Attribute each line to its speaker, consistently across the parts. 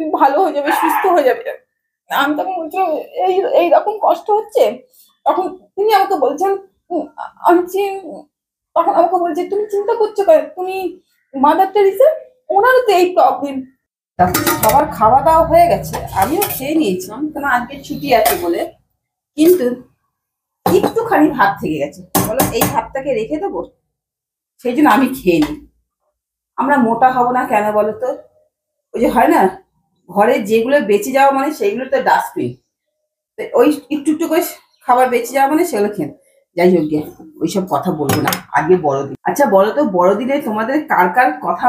Speaker 1: তুই ভালো হয়ে যাবে, সুস্থ হয়ে যাবে। আমি তখন বলছিলাম এইরকম কষ্ট হচ্ছে। তখন তিনি আমাকে বলছেন, আমি তখন আমাকে বলছে তুমি চিন্তা করছো কেন, তুমি মাদার টেরিসা, ওনারও তো এই প্রবলেম। সবার খাওয়া দাওয়া হয়ে গেছে, আমিও খেয়ে নিয়েছিলাম কারণ আজকে ছুটি আছে বলে, কিন্তু একটুখানি ভাত থেকে গেছে। বলো এই ভাতটাকে রেখে দেবো, সেই জন্য আমি খেয়ে নিই। আমরা মোটা হব না কেন বলো তো? ওই যে হয় না, ঘরে যেগুলো বেঁচে যাওয়া মানে সেইগুলো তো ডাস্টবিন, ওই একটু একটু করে খাবার বেঁচে যাওয়া মানে সেগুলো খেয়ে। যাই হোক গে, ওইসব কথা বলবো না, আগে বড়দিন। আচ্ছা বলো তো, বড়দিনে তোমাদের কার কার কথা,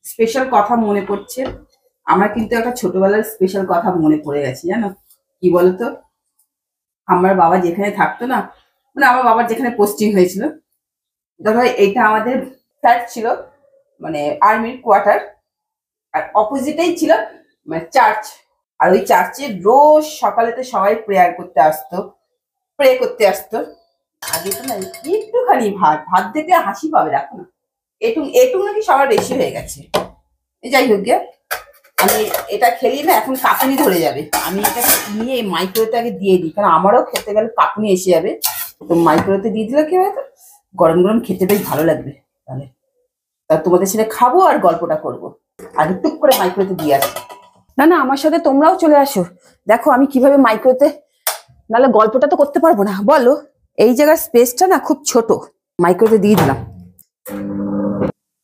Speaker 1: স্পেশাল কথা মনে পড়ছে? আমার কিন্তু একটা ছোটবেলার স্পেশাল কথা মনে পড়ে গেছে, জানো কি বলতো? আমার বাবা যেখানে থাকতো না, মানে আমার বাবার যেখানে পোস্টিং হয়েছিল, ধরো এটা আমাদের ফ্ল্যাট ছিল, মানে আর্মির কোয়ার্টার, আর অপোজিটেই ছিল মানে চার্চ। আর ওই চার্চে রোজ সকালেতে সবাই প্রেয়ার করতে আসতো, প্রে করতে আসতো। আগে তো না একটুখানি ভাত দেখলে হাসি পাবে, দেখো না এটু নাকি সবার বেশি হয়ে গেছে। যাই হোক গে, আমি এটা খেলি না, এখন কাঁপুনি ধরে যাবে। আমি এটা নিয়ে মাইক্রোতে আগে দিয়ে দিই, কারণ আমারও খেতে গেলে কাঁপুনি এসে যাবে। তো মাইক্রোতে দিয়ে দিলে কি হয়, গরম গরম খেতে বেশ ভালো লাগবে। তাহলে তোমাদের সাথে খাবো আর গল্পটা করবো। আগে টুক করে মাইক্রোতে দিয়ে আসি। না না, আমার সাথে তোমরাও চলে আসো, দেখো আমি কিভাবে মাইক্রোতে, নাহলে গল্পটা তো করতে পারবো না। বলো, এই জায়গার স্পেসটা না খুব ছোট। মাইক্রোতে দিয়ে দিলাম,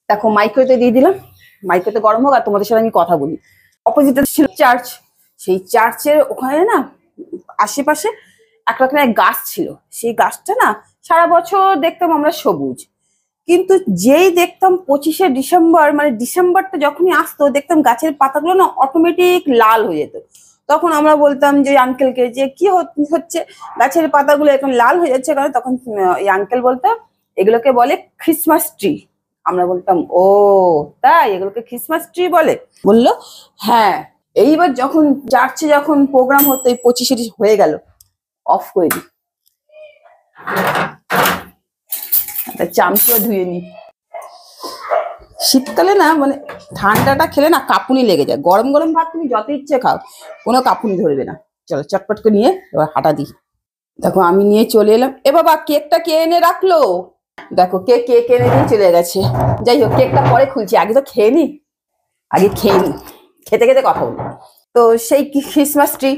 Speaker 1: দেখো মাইক্রোতে দিয়ে দিলাম। মাইক্রোতে গরম হোক আর তোমাদের সাথে আমি কথা বলি। অপোজিটে ছিল চার্চ, সেই চার্চের ওখানে না আশেপাশে এক রকমের গাছ ছিল। সেই গাছটা না সারা বছর দেখতাম আমরা সবুজ, কিন্তু যেই দেখতাম 25শে ডিসেম্বর, মানে ডিসেম্বরটা যখনই আসতো দেখতাম গাছের পাতাগুলো না অটোমেটিক লাল হয়ে যেত। তখন আমরা বলতাম যে আঙ্কেলকে, যে কি হচ্ছে গাছের পাতাগুলো এখন লাল হয়ে যাচ্ছে কারণ, তখন এই আঙ্কেল বলতো এগুলোকে বলে ক্রিসমাস ট্রি। আমরা বলতাম ও তাই, এগুলোকে ক্রিসমাস ট্রি বলে? বললো হ্যাঁ। এইবার যখন চার্চে যখন প্রোগ্রাম হতো, এই 25শে হয়ে গেল, অফ করে দিই, চামচুয়া ধুয়ে নি। শীতকালে না মানে ঠান্ডাটা খেলে না কাঁপুনি লেগে যায়, গরম গরম ভাত তুমি যত ইচ্ছে খাও, কোনো কাঁপুনি ধরবে না। চলো চটপট করে নিয়ে এবার হাঁটা দিই। দেখো আমি নিয়ে চলে এলাম। এ বাবা, কেকটা কে এনে রাখলো? দেখো কেক এনে দিয়ে চলে গেছে। যাই হোক, কেকটা পরে খুলছি, আগে তো খেয়ে নি, আগে খেয়ে নি, খেতে খেতে কথা বলি। তো সেই ক্রিসমাস ট্রি,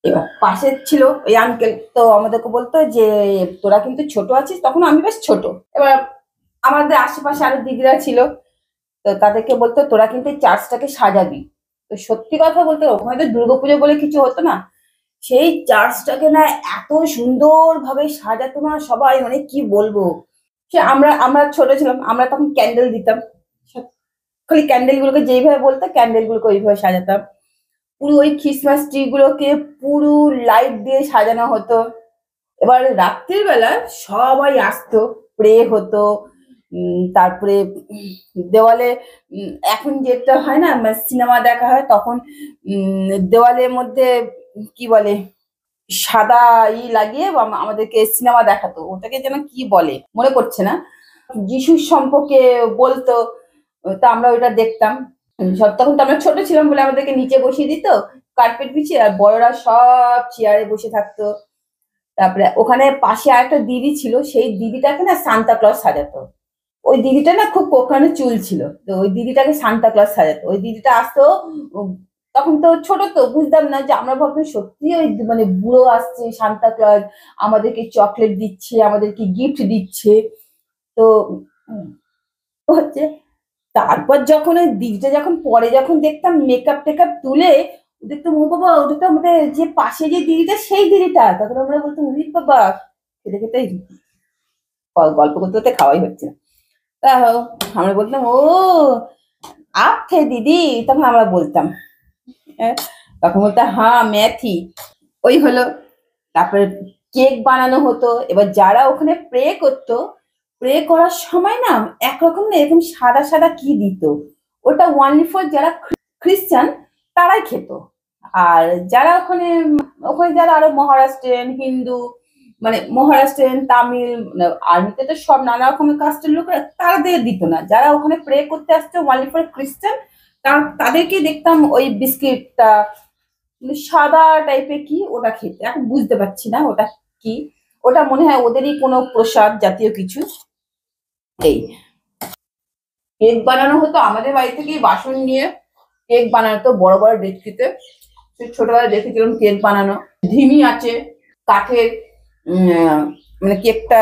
Speaker 1: এবার পাশে ছিল ওই আঙ্কেল, তো আমাদেরকে বলতো যে তোরা কিন্তু ছোট আছিস, তখন আমি বেশ ছোট। এবার আমাদের আশেপাশে আরো দিদিরা ছিল, তো তাদেরকে বলতো তোরা কিন্তু চার্চটাকে সাজাবি। তো সত্যি কথা বলতে ওখানে তো দুর্গাপুজো বলে কিছু হতো না, সেই চার্চটাকে না এত সুন্দর ভাবে সাজাতো না সবাই, মানে কি বলবো। সে আমরা আমরা ছোট ছিলাম, আমরা তখন ক্যান্ডেল দিতাম, খালি ক্যান্ডেল গুলোকে যেইভাবে বলতো ক্যান্ডেল গুলোকে ওইভাবে সাজাতাম। পুরো ওই ক্রিসমাস ট্রি গুলোকে পুরো লাইট দিয়ে সাজানো হতো। এবার রাত্রির বেলা সবাই আসতো, প্রে হতো। তারপরে দেওয়ালে, এখন যেটা হয় না সিনেমা দেখা হয়, তখন দেওয়ালের মধ্যে কি বলে সাদা লাগিয়ে আমাদেরকে সিনেমা দেখাতো, ওটাকে যেন কি বলে মনে পড়ছে না, যিশুর সম্পর্কে বলতো। তা আমরা ওইটা দেখতাম। সব তখন তো আমরা ছোট ছিলাম বলে আমাদেরকে নিচে বসিয়ে দিত কার্পেট বিছিয়ে, আর বড়রা সব চেয়ারে বসে থাকতো। তারপরে ওখানে পাশে আরেকটা দিদি ছিল, সেই দিদিটাকে না সান্তা ক্লজ সাজাতো। ওই দিদিটা না খুব কোঁকড়ানো চুল ছিল, তো ওই দিদিটাকে সান্তা ক্লজ সাজাতো। ওই দিদিটা আসতো, তখন তো ছোট তো বুঝতাম না, যে আমরা ভাবতাম সত্যি ওই মানে বুড়ো আসছে সান্তা ক্লজ, আমাদেরকে চকলেট দিচ্ছে, আমাদেরকে গিফট দিচ্ছে। তো হচ্ছে, তারপর যখন ওই দিদিটা যখন পরে যখন দেখতাম মেকআপ টেকআপ তুলে, দেখতাম ও বাবা, ওটা তো আমাদের যে পাশে যে দিদিটা সেই দিদিটা। তখন আমরা বলতাম উনি বাবা, খেতে খেতে গল্প করতে করতে খাওয়াই হচ্ছে না। তা আমরা বলতাম ও আপ থে দিদি, তখন আমরা বলতাম, তখন বলতাম হ্যাঁ ম্যাথি। ওই হলো। তারপরে কেক বানানো হতো। এবার যারা ওখানে প্রে করতো, প্রে করার সময় না একরকম না এরকম সাদা সাদা কি দিত, ওটা ওনলি ফর যারা খ্রিস্টান তারাই খেত। আর যারা ওখানে ওখানে যারা আরো মহারাষ্ট্রিয়ান হিন্দু, মানে মহারাষ্ট্রিয়ান তামিল, আর্মিতে তো সব নানা রকমের কাস্টের লোকরা, তাদের দিত না। যারা ওখানে প্রে করতে আসতো ওনলি ফর খ্রিস্টান, তাদেরকে দেখতাম ওই বিস্কিটটা সাদা টাইপের কি ওটা খেতে, এখন বুঝতে পারছি না ওটা কি। ওটা মনে হয় ওদেরই কোনো প্রসাদ জাতীয় কিছু। এই কেক বানানো হতো আমাদের বাড়ি থেকে বাসন নিয়ে, কেক বানানো তো বড় বড় ডেকচিতে। ছোটবেলায় দেখেছিলাম কেক বানানো, ধিমি আছে কাঠের, মানে কেকটা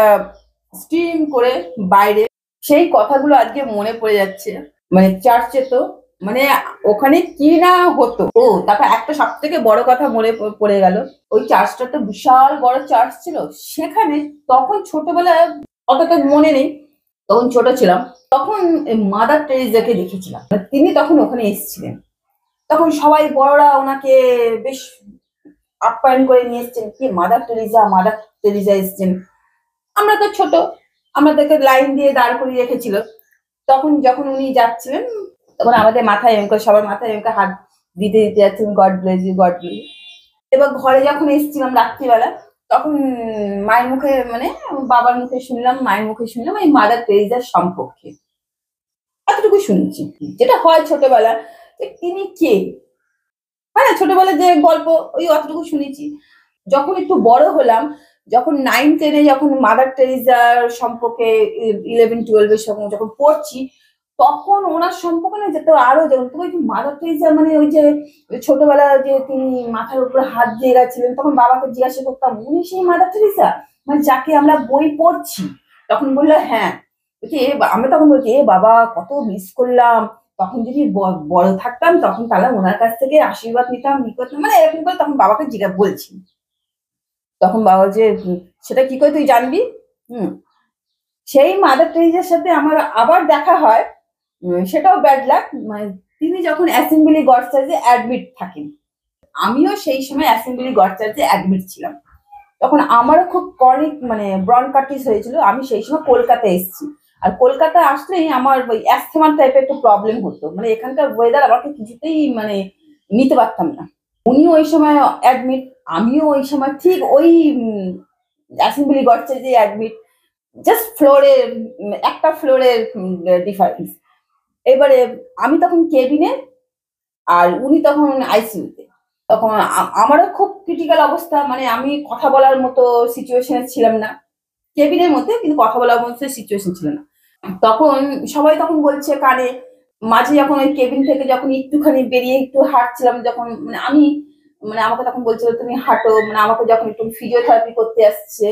Speaker 1: স্টিম করে বাইরে। সেই কথাগুলো আজকে মনে পড়ে যাচ্ছে। মানে চার্চে তো, মানে ওখানে কি না হতো। ও তারপর একটা সব থেকে বড় কথা মনে পড়ে গেল, ওই চার্চটা তো বিশাল বড় চার্চ ছিল সেখানে। তখন ছোটবেলায় অতটা মনে নেই, তখন ছোট ছিলাম। তখন মাদার টেরেসাকে দেখেছিলাম, মানে তিনি তখন ওখানে এসেছিলেন। তখন সবাই বড়রা ওনাকে বেশ আপ্যায়ন করে নিয়ে এসছেন, কি মাদার টেরেসা, মাদার টেরেসা এসছেন। আমরা তো ছোট, আমাদেরকে লাইন দিয়ে দাঁড় করিয়ে রেখেছিল। তখন যখন উনি যাচ্ছিলেন তখন আমাদের মাথায় এমকে, সবার মাথায় এমকে হাত দিতে দিতে যাচ্ছেন, God bless you, God bless. এবার ঘরে যখন এসেছিলাম রাত্রিবেলা, তখন মায়ের মুখে, মানে বাবার মুখে শুনলাম, মায়ের মুখে শুনলাম এই মাদার টেরেসার সম্পর্কে। এতটুকু শুনেছি, যেটা হয় ছোটবেলা, তিনি কে, হ্যাঁ ছোটবেলায় যে গল্প ওই অতটুকু শুনেছি। যখন একটু বড় হলাম, যখন 9-10-এ যখন মাদার টেরেসার সম্পর্কে 11-12-এর সময় যখন পড়ছি, তখন ওনার সম্পর্কে না যেত আরো, যেমন তুমি মাদার টেরেসা মানে ওই যে ছোটবেলা যে তিনি মাথার উপরে হাত দিয়ে গেছিলেন, তখন বাবাকে জিজ্ঞাসা করতাম উনি সেই মাদার টেরেসা, মানে যাকে আমরা বই পড়ছি। তখন বললো হ্যাঁ। বলছি আমি তখন বলছি এ বাবা কত মিস করলাম, তখন যদি বড় থাকতাম তখন তাহলে ওনার কাছ থেকে আশীর্বাদ নিতাম, ই করতাম, মানে এরকম করে তখন বাবাকে জিজ্ঞাসা বলছি। তখন বাবা যে সেটা কি করে তুই জানবি। হুম। সেই মাদার টেরেসার সাথে আমার আবার দেখা হয়, সেটাও ব্যাড লাক। মানে তিনি যখন অ্যাসেম্বলি গড চার্চে অ্যাডমিট থাকেন, আমিও সেই সময় অ্যাসেম্বলি গড চার্চে অ্যাডমিট ছিলাম। তখন আমারও খুব ক্রনিক মানে ব্রনকাইটিস হয়েছিল, আমি সেই সময় কলকাতায় এসেছি। আর কলকাতা আসলেই আমার ওই অ্যাস্থমা টাইপের একটু প্রবলেম হতো, মানে এখানকার ওয়েদার আমাকে কিছুতেই মানে নিতে পারতাম না। উনিও ওই সময় অ্যাডমিট, আমিও ওই সময় ঠিক ওই অ্যাসেম্বলি গড চার্চে অ্যাডমিট, জাস্ট ফ্লোরের, একটা ফ্লোরের ডিফারেন্স। এবারে আমি তখন কেবিনে, আর উনি তখন আইসিইউতে। তখন আমারও খুব ক্রিটিক্যাল অবস্থা, মানে আমি কথা বলার মতো সিচুয়েশনে ছিলাম না, কেবিনের মধ্যে কিন্তু কথা বলার মতো সিচুয়েশন ছিল না। তখন সবাই তখন বলছে কানে, মাঝে যখন ওই কেবিন থেকে যখন একটুখানি বেরিয়ে একটু হাঁটছিলাম, যখন মানে আমি, মানে আমাকে তখন বলছিল তুমি হাঁটো, মানে আমাকে যখন একটু ফিজিওথেরাপি করতে আসছে,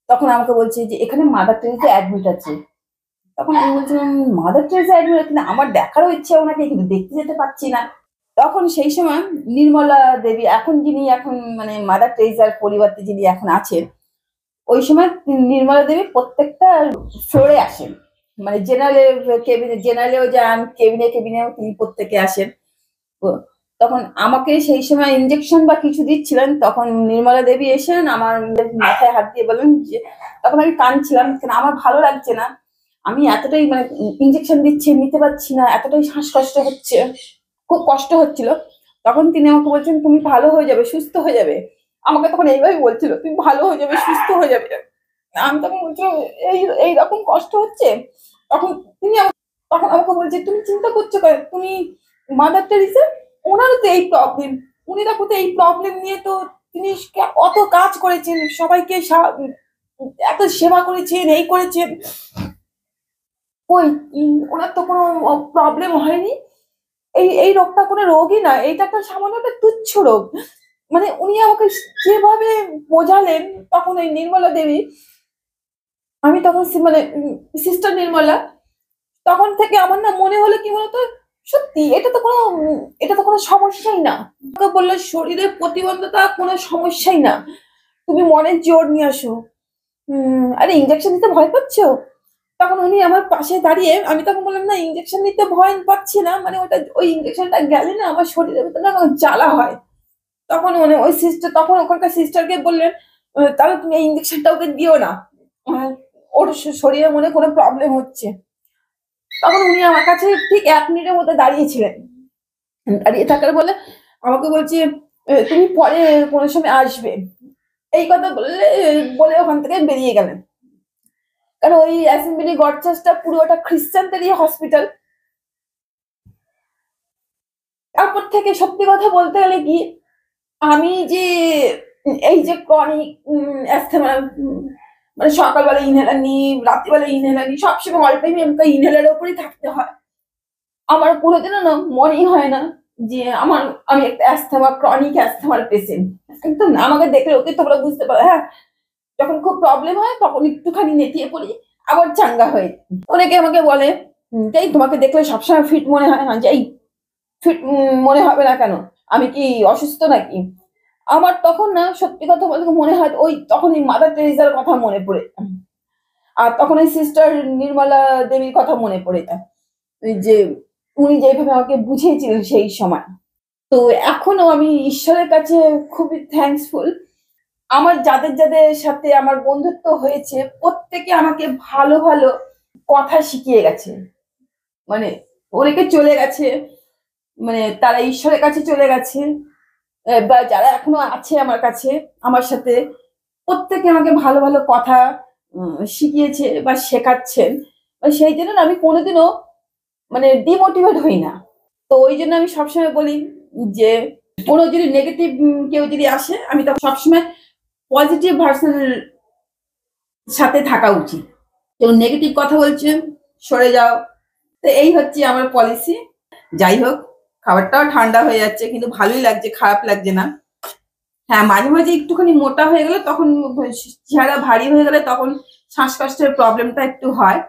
Speaker 1: তখন আমাকে বলছে যে এখানে মাদার টেরেসা অ্যাডমিট আছে। তখন আমি বলছিলাম মাদার টেরেসা অ্যাডমিট আছে, কিন্তু আমার দেখারও ইচ্ছা ওনাকে, কিন্তু দেখতে যেতে পারছি না। তখন সেই সময় নির্মলা দেবী, এখন যিনি এখন মানে মাদার টেরেসার পরিবর্তে যিনি এখন আছেন, ওই সময় নির্মলা দেবী প্রত্যেকটা ফ্লোরে আসেন, মানে জেনারেল কেবিনে, জেনারেলেও যান, কেবিনে কেবিনেও তিনি প্রত্যেকে আসেন। তখন আমাকে সেই সময় ইঞ্জেকশন বা কিছু দিচ্ছিলেন, তখন নির্মলা দেবী এসেন আমার মাথায় হাত দিয়ে বলেন যে, তখন আমি কাঁদছিলাম, আমার ভালো লাগছে না, আমি এতটাই মানে ইঞ্জেকশন দিচ্ছি নিতে পারছি না, এতটাই শ্বাসকষ্ট হচ্ছে, খুব কষ্ট হচ্ছিল। তখন তিনি আমাকে বলছেন তুমি ভালো হয়ে যাবে, সুস্থ হয়ে যাবে। আমাকে তখন এইভাবে বলছিল তুমি ভালো হয়ে যাবে, সুস্থ হয়ে যাবে। আমি তখন বলছিলাম এই এইরকম কষ্ট হচ্ছে। তখন তিনি তখন আমাকে বলছে তুমি চিন্তা করছো কেন, তুমি মাদার টেরেসা, ওনারও তো এই প্রবলেম, উনি দেখো তো এই প্রবলেম নিয়ে তো তিনি অত কাজ করেছেন, সবাইকে এত সেবা করেছেন, এই করেছেন, কই ওনার তো কোনো প্রবলেম হয়নি। এই এই রোগটা কোনো রোগই না, এইটা একটা সামান্য একটা তুচ্ছ রোগ। মানে উনি আমাকে যেভাবে বোঝালেন, তখন ওই নির্মলা দেবী, আমি তখন মানে সিস্টার নির্মলা, তখন থেকে আমার না মনে হলো কি বলতো, সত্যি এটা তো কোনো সমস্যাই না। আমাকে বললো শরীরের প্রতিবন্ধতা কোনো সমস্যাই না, তুমি মনের জোর নিয়ে আসো। আরে ইঞ্জেকশন দিতে ভয় পাচ্ছ। তখন উনি আমার পাশে দাঁড়িয়ে, আমি তখন বললাম না ইঞ্জেকশন নিতে ভয় পাচ্ছি না, মানে ওটা ওই ইঞ্জেকশনটা গেলে না আমার শরীরের ভিতরে না জ্বালা হয়। তখন মানে ওই সিস্টার, তখন ওখানকার সিস্টারকে বললেন তাহলে তুমি এই ইঞ্জেকশনটা ওকে দিও না, ওর শরীরে মনে কোনো প্রবলেম হচ্ছে। তখন উনি আমার কাছে ঠিক 1 মিনিটের মধ্যে দাঁড়িয়েছিলেন, দাঁড়িয়ে থাকার বলে আমাকে বলছে তুমি পরে কোনো সময় আসবে, এই কথা বললে বলে ওখান থেকে বেরিয়ে গেলেন। কারণ ওই অ্যাসেম্বলি গড চার্চটা পুরো ওটা খ্রিস্টানদেরই হসপিটাল। তারপর থেকে সত্যি কথা বলতে গেলে কি, আমি যে এই যে ক্রনিক অ্যাস্থমা, মানে সকালবেলা ইনহেলার নিই, রাত্রিবেলা ইনহেলার নিই, সবসময় অল টাইম আমাকে ইনহেলারের উপরেই থাকতে হয়। আমার কোনোদিনও না মনেই হয় না যে আমি একটা অ্যাস্থমা, ক্রনিক অ্যাস্থমার পেশেন্ট। একদম না, আমাকে দেখলে ওকে তোমরা বুঝতে পারো। হ্যাঁ, যখন খুব প্রবলেম হয় তখন একটুখানি নেতিয়ে পড়ি, আবার চাঙ্গা হয়ে যাই। অনেকে আমাকে বলে যে এই তোমাকে দেখলে সবসময় ফিট মনে হয় না, যে এই ফিট মনে হবে না কেন, আমি কি অসুস্থ নাকি? আমার তখন না সত্যি কথা বলতে মনে হয় ওই তখন এই মাদার টেরেসার কথা মনে পড়ে, আর তখন ওই সিস্টার নির্মলা দেবীর কথা মনে পড়ে যায়, ওই যে উনি যেভাবে আমাকে বুঝিয়েছিলেন সেই সময়। তো এখনো আমি ঈশ্বরের কাছে খুবই থ্যাঙ্কসফুল। আমার যাদের যাদের সাথে আমার বন্ধুত্ব হয়েছে প্রত্যেকে আমাকে ভালো ভালো কথা শিখিয়ে গেছে। মানে অনেকে চলে গেছে, মানে তারা ঈশ্বরের কাছে চলে গেছে, বা যারা এখনো আছে আমার কাছে আমার সাথে, প্রত্যেকে আমাকে ভালো ভালো কথা শিখিয়েছে বা শেখাচ্ছেন। সেই জন্য না আমি কোনোদিনও মানে ডিমোটিভেট হই না। তো ওই জন্য আমি সবসময় বলি যে কোনো যদি নেগেটিভ কেউ যদি আসে, আমি তখন সবসময় পজিটিভ ভার্সনের সাথে থাকা উচিত। কেউ নেগেটিভ কথা বলছে, সরে যাও। তো এই হচ্ছে আমার পলিসি। যাই হোক, খাবারটাও ঠান্ডা হয়ে যাচ্ছে, কিন্তু ভালোই লাগছে, খারাপ লাগছে না। হ্যাঁ, মাঝে মাঝে একটুখানি মোটা হয়ে গেলে, তখন চেহারা ভারী হয়ে গেলে তখন শ্বাসকষ্টের প্রবলেমটা একটু হয়।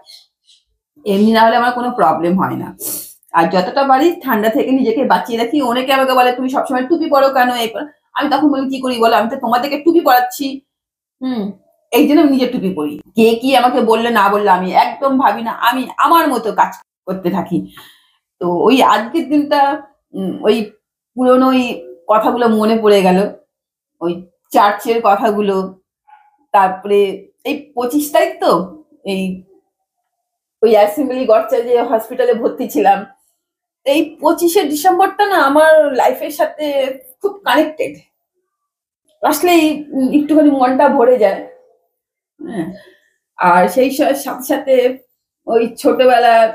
Speaker 1: এমনি না হলে আমার কোনো প্রবলেম হয় না। আর যতটা পারি ঠান্ডা থেকে নিজেকে বাঁচিয়ে রাখি। অনেকে আমাকে বলে তুমি সবসময় টুপি পরো কেন, এই আমি তখন বলি কি করি বলো, আমি তো তোমাদেরকে টুপি পরাচ্ছি। হুম, এই জন্য আমি নিজের টুপি পরি। কে কি আমাকে বললে না বললে আমি একদম ভাবি না, আমি আমার মতো কাজ করতে থাকি। তো ওই আজকের দিনটা ওই পুরোনো ওই কথাগুলো মনে পড়ে গেল, ওই চার্চের কথাগুলো। তারপরে এই 25 তারিখ তো, এই ওই অ্যাসেম্বলি গডচার্চে যে হসপিটালে ভর্তি ছিলাম, এই 25শে ডিসেম্বরটা না আমার লাইফের সাথে খুব কানেক্টেড। আসলেই একটুখানি মনটা ভরে যায়। হ্যাঁ, আর সেই সাথে সাথে ওই ছোটবেলার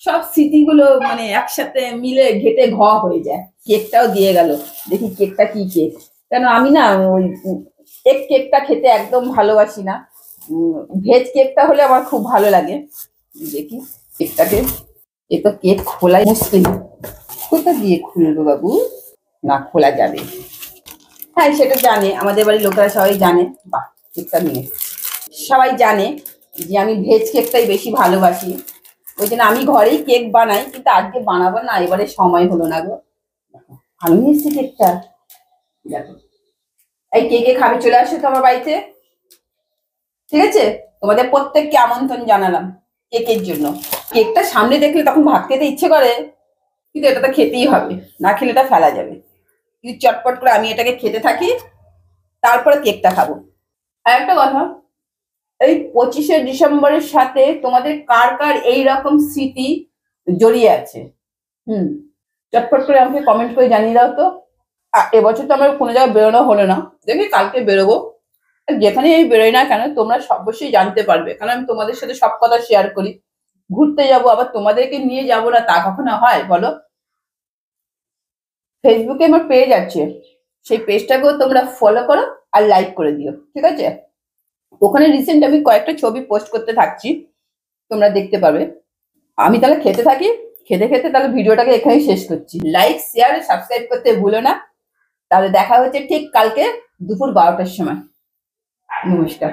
Speaker 1: সব স্মৃতিগুলো মানে একসাথে মিলে ঘেটে ঘ হয়ে যায়। কেকটাও দিয়ে গেল, দেখি কেকটা কি কেক। কেন আমি না ওই কেকটা খেতে একদম ভালোবাসি না, ভেজ কেকটা হলে আমার খুব ভালো লাগে। দেখি কেকটাকে, এ তো কেক খোলাই মুশকিল, কোথা দিয়ে খুলবো বাবু? না খোলা যাবে। হ্যাঁ, সেটা জানে, আমাদের বাড়ির লোকেরা সবাই জানে। বাহ, কেকটা নিয়ে সবাই জানে যে আমি ভেজ কেকটাই বেশি ভালোবাসি। ওই জন্য আমি ঘরেই কেক বানাই, কিন্তু আজকে বানাবো না, এবারে সময় হলো না গো। ভালো নিয়েছি কেকটা, দেখো। এই কেকে খাবে, চলে আসো তো আমার বাড়িতে, ঠিক আছে? তোমাদের প্রত্যেককে আমন্ত্রণ জানালাম কেকের জন্য। কেকটা সামনে দেখলে তখন ভাত খেতে ইচ্ছে করে, কিন্তু এটা তো খেতেই হবে, না খেলে এটা ফেলা যাবে। কিন্তু চটপট করে আমি এটাকে খেতে থাকি, তারপরে কেকটা খাবো। আর একটা কথা, এই 25শে ডিসেম্বরের সাথে তোমাদের কার কার এই রকম স্মৃতি জড়িয়ে আছে? চটপট করে আমাকে কমেন্ট করে জানিয়ে দাও তো। এবছর তো আমার কোনো জায়গায় বেরোনো হলো না, দেখি কালকে বেরোবো। যেখানে আমি বেরোই না কেন তোমরা অবশ্যই জানতে পারবে, কারণ আমি তোমাদের সাথে সব কথা শেয়ার করি। ঘুরতে যাব, আবার তোমাদেরকে নিয়ে যাব না তা কখনো হয় বলো? ফেসবুকে আমার পেজ আছে, সেই পেজটাকেও তোমরা ফলো করো আর লাইক করে দিও, ঠিক আছে? ওখানে রিসেন্ট আমি কয়েকটা ছবি পোস্ট করতে থাকছি, তোমরা দেখতে পাবে। আমি তাহলে খেতে থাকি, খেতে খেতে তাহলে ভিডিওটাকে এখানেই শেষ করছি। লাইক, শেয়ার, সাবস্ক্রাইব করতে ভুলো না। তাহলে দেখা হচ্ছে ঠিক কালকে দুপুর 12টার সময়। নমস্কার।